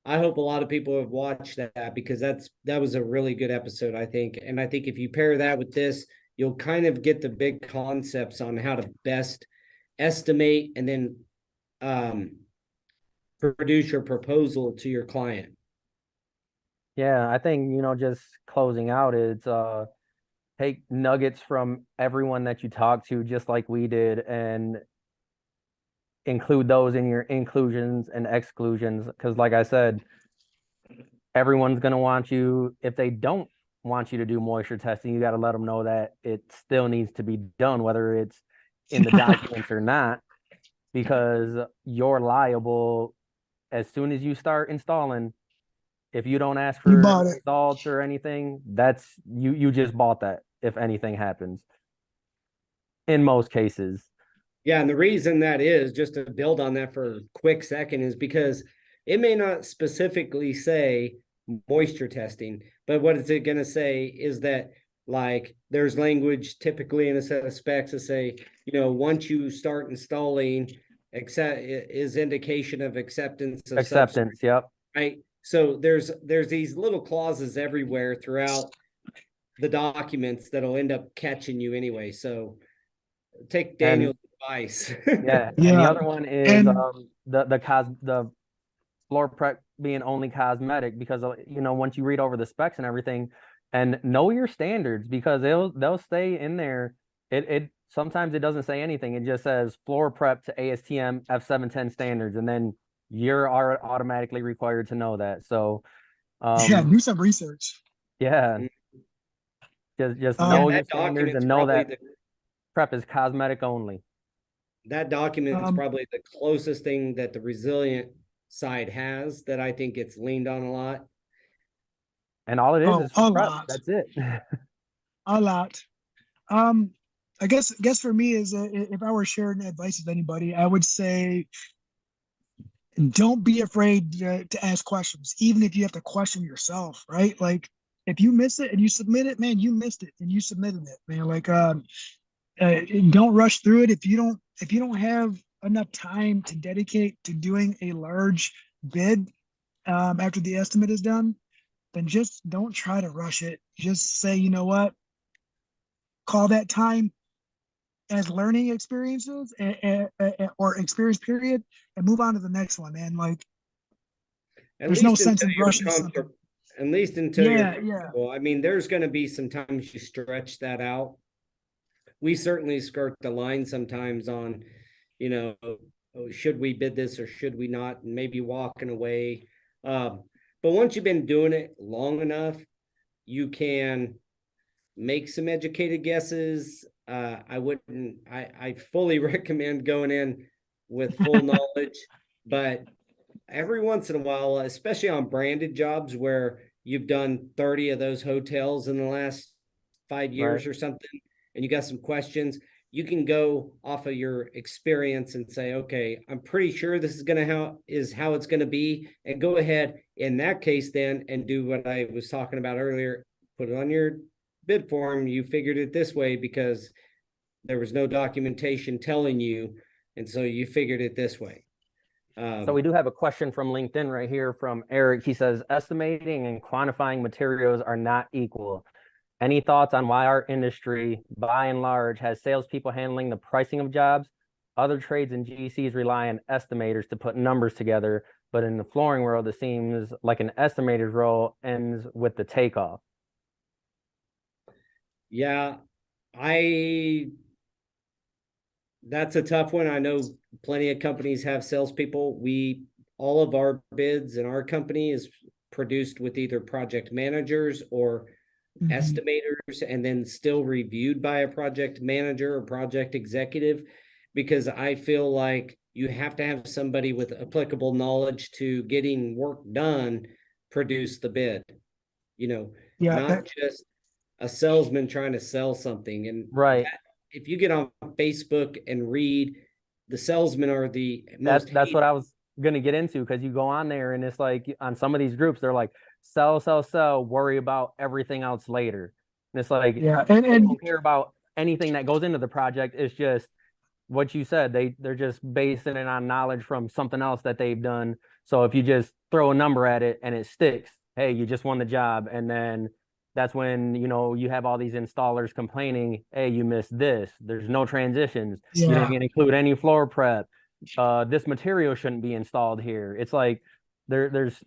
I hope a lot of people have watched that, because that was a really good episode, I think. And I think if you pair that with this, you'll kind of get the big concepts on how to best estimate and then produce your proposal to your client. Yeah, I think, just closing out, it's take nuggets from everyone that you talk to, just like we did, and include those in your inclusions and exclusions. Because like I said, everyone's going to want you. If they don't want you to do moisture testing, you got to let them know that it still needs to be done, whether it's in the documents or not, because you're liable as soon as you start installing. If you don't ask for results or anything, that's you just bought that, if anything happens, in most cases. Yeah, and the reason that is, just to build on that for a quick second, is because it may not specifically say moisture testing, but what is it going to say is that, like, there's language typically in a set of specs that say, once you start installing, is indication of acceptance of acceptance. Yep. Right. So there's these little clauses everywhere throughout the documents that'll end up catching you anyway. So take Daniel's advice. Yeah. And the other one is the floor prep being only cosmetic, because once you read over the specs and everything, and know your standards, because they'll stay in there. It sometimes it doesn't say anything. It just says floor prep to ASTM F710 standards, and then you're automatically required to know that. So, Yeah, do some research. yeah, Mm. just Yeah, know your that standards document's and know probably that prep is cosmetic only. that document's Um, probably the closest thing that the resilient side has that I think it's leaned on a lot. And all it oh, is a prep. lot, That's it. a lot. Um, I guess for me is if I were sharing advice with anybody, I would say don't be afraid to ask questions, even if you have to question yourself, right? Like if you miss it and you submit it, man, you missed it and you submitted it, man. Like don't rush through it if you don't have enough time to dedicate to doing a large bid after the estimate is done, then just don't try to rush it. Just say, you know what, call that time as learning experiences or experience period and move on to the next one, man. Like At there's no least sense until in you're rushing something. comfortable. At least until you're Yeah, yeah. comfortable. I mean, there's going to be some times you stretch that out. We certainly skirt the line sometimes on, you know, oh, should we bid this or should we not? And maybe walking away. But once you've been doing it long enough, you can make some educated guesses. I fully recommend going in with full knowledge, but every once in a while, especially on branded jobs where you've done 30 of those hotels in the last 5 years Right. or something, and you got some questions, you can go off of your experience and say, okay, I'm pretty sure this is how it's going to be. And go ahead in that case then and do what I was talking about earlier. Put it on your bid form. You figured it this way because there was no documentation telling you. And so you figured it this way. So we do have a question from LinkedIn right here from Eric. He says, estimating and quantifying materials are not equal. Any thoughts on why our industry, by and large, has salespeople handling the pricing of jobs? Other trades and GCs rely on estimators to put numbers together, but in the flooring world, it seems like an estimator's role ends with the takeoff. Yeah, I that's a tough one. I know plenty of companies have salespeople. All of our bids in our company is produced with either project managers or Mhm. estimators and then still reviewed by a project manager or project executive, because I feel like you have to have somebody with applicable knowledge to getting work done produce the bid, Yeah, not just a salesman trying to sell something. And Right. that, if you get on Facebook and read, the salesmen are the most That's what hated. I was gonna get into, because you go on there and it's like on some of these groups, they're like, sell, sell, sell, worry about everything else later. And it's like yeah, they and don't care about anything that goes into the project. It's just what you said. They're just basing it on knowledge from something else that they've done. So if you just throw a number at it and it sticks, hey, you just won the job. And then that's when you have all these installers complaining, hey, you missed this. There's no transitions. You yeah. didn't include any floor prep. This material shouldn't be installed here. It's like there's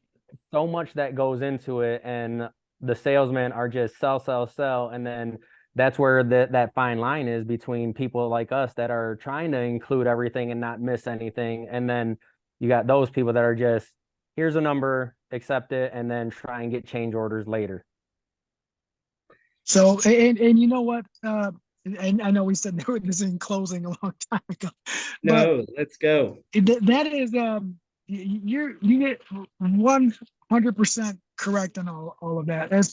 so much that goes into it, and the salesmen are just sell, sell, sell, and then that's where that fine line is between people like us that are trying to include everything and not miss anything, and then you got those people that are just, here's a number, accept it, and then try and get change orders later. So and you know what? And I know we said this in closing a long time ago, but No, let's go. that is you get 100% correct on all of that. As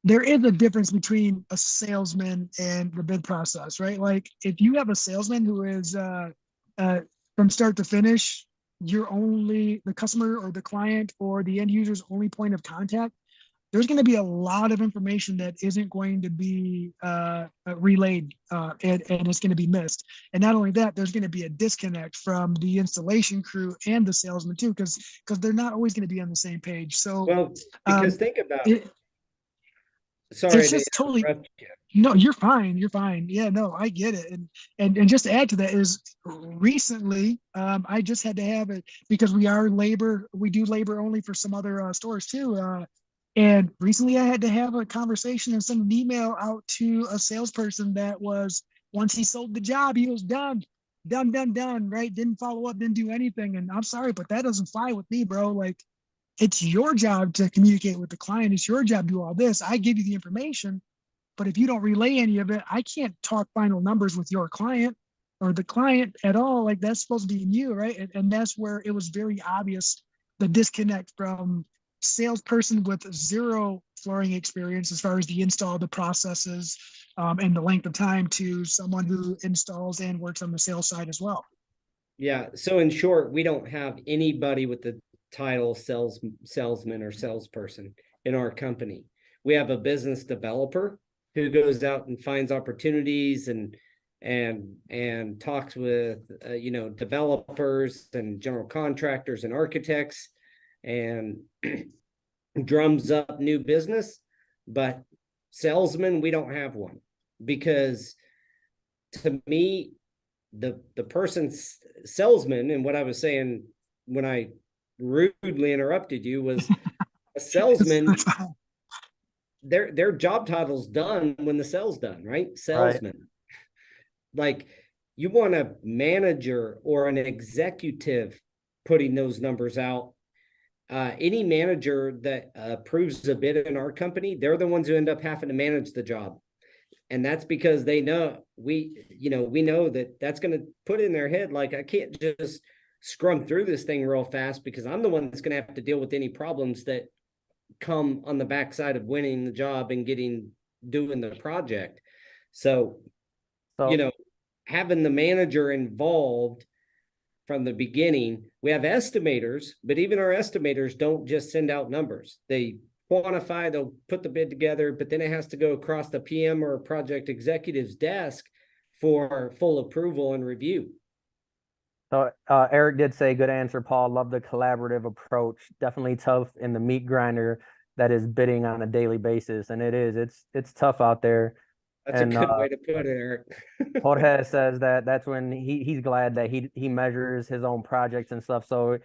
there is a difference between a salesman and the bid process, right? Like if you have a salesman who is from start to finish, you're only the customer or the client or the end user's only point of contact. There's going to be a lot of information that isn't going to be relayed and it's going to be missed. And not only that, there's going to be a disconnect from the installation crew and the salesman too, because they're not always going to be on the same page. So Well, because think about it, sorry it's to just totally, interrupt you. no, you're fine. You're fine. Yeah, no, I get it. And just to add to that is recently, I just had to have it because we do labor only for some other stores too. And recently I had to have a conversation and send an email out to a salesperson that was once he sold the job, he was done, done, right? Didn't follow up, didn't do anything. And I'm sorry, but that doesn't fly with me, bro. Like, it's your job to communicate with the client. It's your job to do all this. I give you the information, but if you don't relay any of it, I can't talk final numbers with your client or the client at all. Like, that's supposed to be you, right? And that's where it was very obvious, the disconnect from salesperson with zero flooring experience as far as the install, the processes, and the length of time, to someone who installs and works on the sales side as well. Yeah. So in short, we don't have anybody with the title salesman or salesperson in our company. We have a business developer who goes out and finds opportunities and talks with developers and general contractors and architects and drums up new business. But salesman, we don't have one, because to me, the person's salesman, and what I was saying when I rudely interrupted you, was a salesman. Their job title's done when the sale's done, right? Salesman. Like, you want a manager or an executive putting those numbers out. Any manager that approves a bid in our company, they're the ones who end up having to manage the job. And that's because they know we know that that's going to put in their head, like, I can't just scrum through this thing real fast, because I'm the one that's going to have to deal with any problems that come on the backside of winning the job and doing the project. So having the manager involved from the beginning. We have estimators, but even our estimators don't just send out numbers. They quantify, they'll put the bid together, but then it has to go across the PM or project executive's desk for full approval and review. So Eric did say, good answer, Paul. Love the collaborative approach. Definitely tough in the meat grinder that is bidding on a daily basis. And it's tough out there. That's a good way to put it, Eric. Jorge says that's when he's glad that he measures his own projects and stuff, so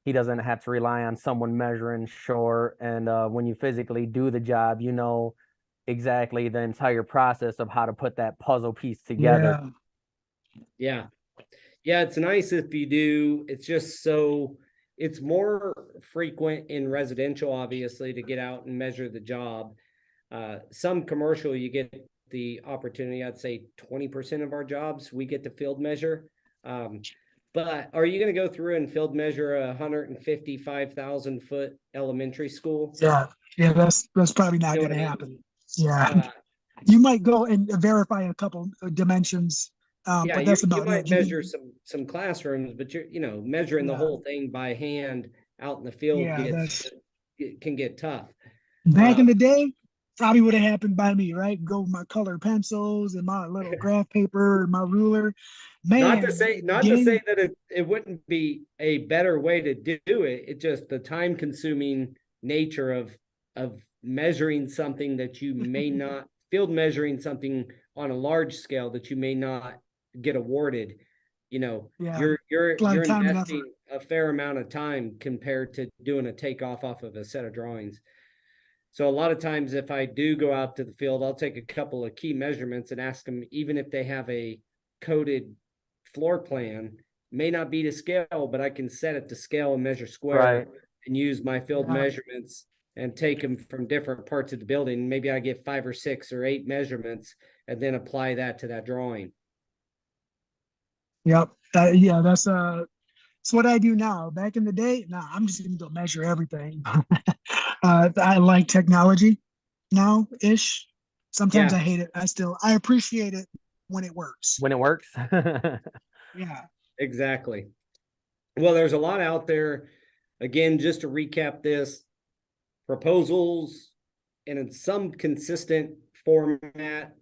he doesn't have to rely on someone measuring short. And when you physically do the job, you know exactly the entire process of how to put that puzzle piece together. Yeah. It's nice if you do. It's just it's more frequent in residential, obviously, to get out and measure the job. Some commercial, you get the opportunity. I'd say 20% of our jobs we get to field measure. But are you going to go through and field measure a 155,000 foot elementary school? Yeah, that's probably not going to happen. Yeah, you might go and verify a couple of dimensions, but that's about you might measure some classrooms, but you're measuring the whole thing by hand out in the field can get tough. Back in the day, probably would have happened by me, right? Go with my colored pencils and my little graph paper and my ruler. Man, not to say that it wouldn't be a better way to do it. It's just the time consuming nature of measuring something that you may not field measuring something on a large scale that you may not get awarded. You're investing a fair amount of time compared to doing a takeoff off of a set of drawings. So a lot of times if I do go out to the field, I'll take a couple of key measurements and ask them, even if they have a coded floor plan, may not be to scale, but I can set it to scale and measure square and use my field measurements and take them from different parts of the building. Maybe I get 5 or 6 or 8 measurements and then apply that to that drawing. Yep. That's what I do now. Back in the day, I'm just going to go measure everything. I like technology now-ish. Sometimes I hate it. I appreciate it when it works. Yeah. Exactly. Well, there's a lot out there. Again, just to recap this, proposals in some consistent format.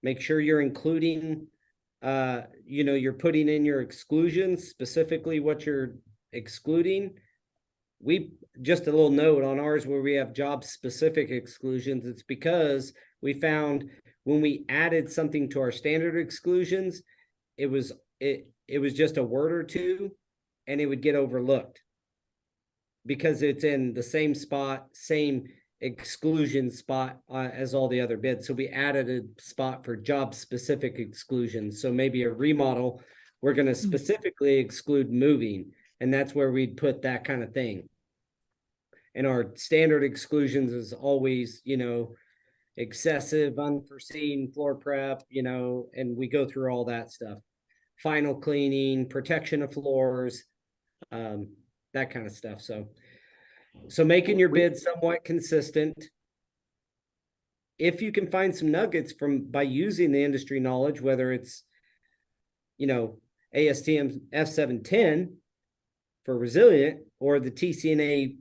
Make sure you're including, you're putting in your exclusions, specifically what you're excluding. Just a little note on ours where we have job specific exclusions. It's because we found when we added something to our standard exclusions, it was just a word or two and it would get overlooked because it's in the same spot, same exclusion spot as all the other bids. So we added a spot for job specific exclusions. So maybe a remodel, we're going to specifically exclude moving, and that's where we'd put that kind of thing. And our standard exclusions is always, you know, excessive, unforeseen floor prep, you know, and we go through all that stuff. Final cleaning, protection of floors, that kind of stuff. So making your bid somewhat consistent. If you can find some nuggets by using the industry knowledge, whether it's, you know, ASTM F710 for resilient, or the TCNA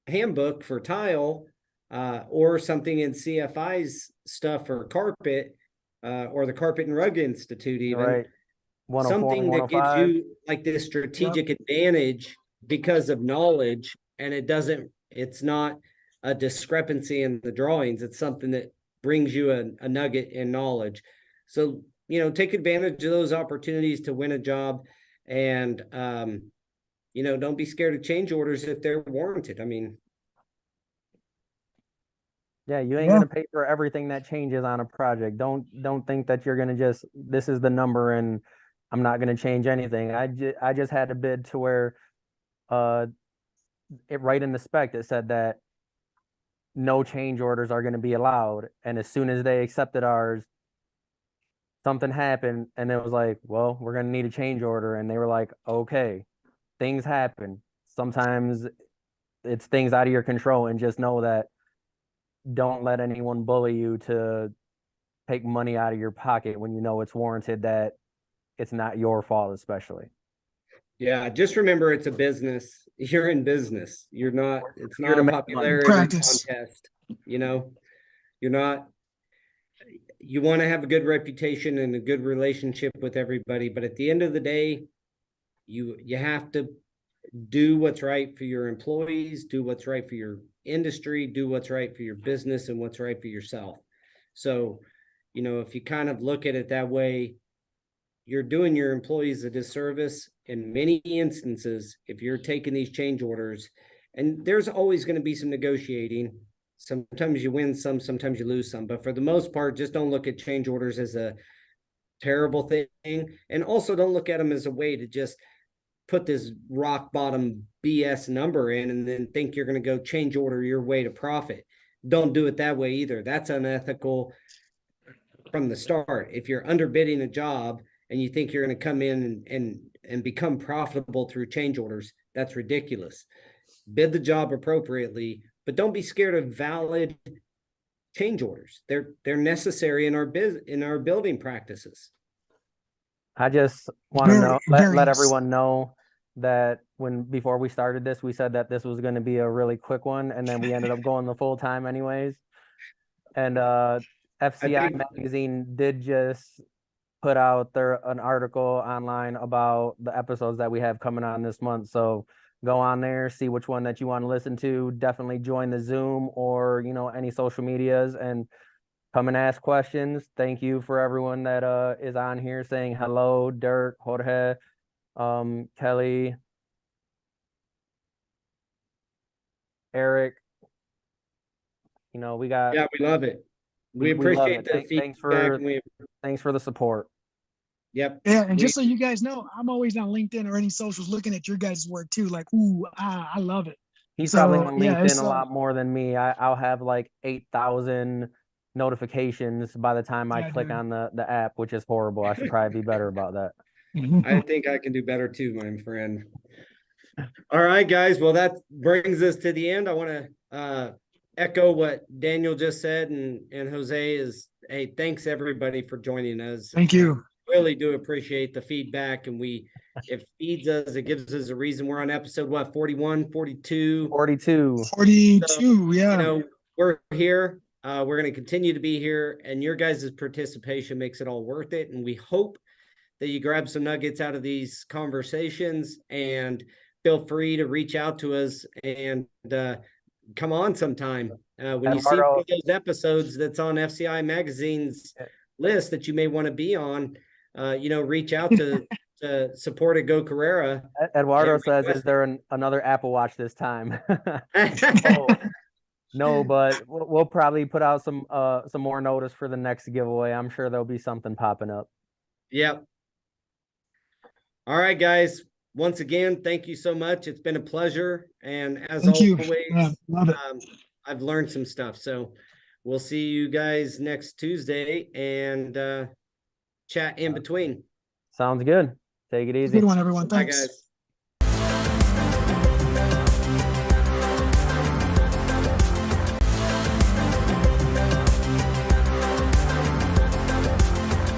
handbook for tile, or something in CFI's stuff for carpet, or the Carpet and Rug Institute, even Right. 104 something and that gives 105. you like this strategic advantage because of knowledge, and it's not a discrepancy in the drawings. It's something that brings you a nugget in knowledge. So, you know, take advantage of those opportunities to win a job, and you know, don't be scared of change orders if they're warranted. I mean, Yeah, you ain't Yeah. gonna pay for everything that changes on a project. Don't think that you're gonna just, this is the number and I'm not gonna change anything. I just had a bid to where it right in the spec it said that no change orders are gonna be allowed. And as soon as they accepted ours, something happened and it was like, well, we're gonna need a change order. And they were like, okay, things happen. Sometimes it's things out of your control, and just know that don't let anyone bully you to take money out of your pocket when you know it's warranted, that it's not your fault, especially. yeah, just remember it's a business. You're in business. It's Here not to a make money. popularity Practice. contest. You know, you want to have a good reputation and a good relationship with everybody, but at the end of the day, you have to do what's right for your employees, do what's right for your industry, do what's right for your business, and what's right for yourself. So, you know, if you kind of look at it that way, you're doing your employees a disservice in many instances if you're taking these change orders. And there's always going to be some negotiating. Sometimes you win some, sometimes you lose some, but for the most part, just don't look at change orders as a terrible thing. And also don't look at them as a way to just put this rock bottom BS number in and then think you're going to go change order your way to profit. Don't do it that way either. That's unethical from the start. If you're underbidding a job and you think you're going to come in and become profitable through change orders, that's ridiculous. Bid the job appropriately, but don't be scared of valid change orders. They're necessary in our building practices. I just want to know, let Very everyone know that before we started this, we said that this was going to be a really quick one, and then we ended up going the full time anyways. And FCI magazine did just put out an article online about the episodes that we have coming on this month. So go on there, see which one that you want to listen to. Definitely join the Zoom or, you know, any social medias, and come and ask questions. Thank you for everyone that is on here saying hello: Dirk, Jorge, Kelly, Eric. You know, we got, Yeah, we love it. We love appreciate it. the Thanks feedback. thanks for the support. Yep. Yeah, and just so you guys know, I'm always on LinkedIn or any socials looking at your guys' work too. Like, ooh, I love it. He's So, probably on yeah, LinkedIn a lot more than me. I'll have like 8,000 notifications by the time I Yeah, click dude. on the app, which is horrible. I should probably be better about that. I think I can do better too, my friend. All right, guys. Well, that brings us to the end. I want to echo what Daniel just said, and Jose is, hey, thanks everybody for joining us. Thank you. Really do appreciate the feedback, and it feeds us, it gives us a reason. We're on episode, what, 41, 42? 42. 42, So, yeah. You know, we're here. We're going to continue to be here, and your guys' participation makes it all worth it. And we hope that you grab some nuggets out of these conversations, and feel free to reach out to us and come on sometime. When you see one of those episodes that's on FCI Magazine's list that you may want to be on, you know, reach out to support at Go Carrera. Eduardo says, is there another Apple Watch this time? Oh, No, but we'll probably put out some more notice for the next giveaway. I'm sure there'll be something popping up. Yep. All right, guys. Once again, thank you so much. It's been a pleasure. And as Thank you. always, Yeah, love it. I've learned some stuff. So we'll see you guys next Tuesday and chat in between. Sounds good. Take it Have a easy. good one, everyone. Bye, Thanks. guys.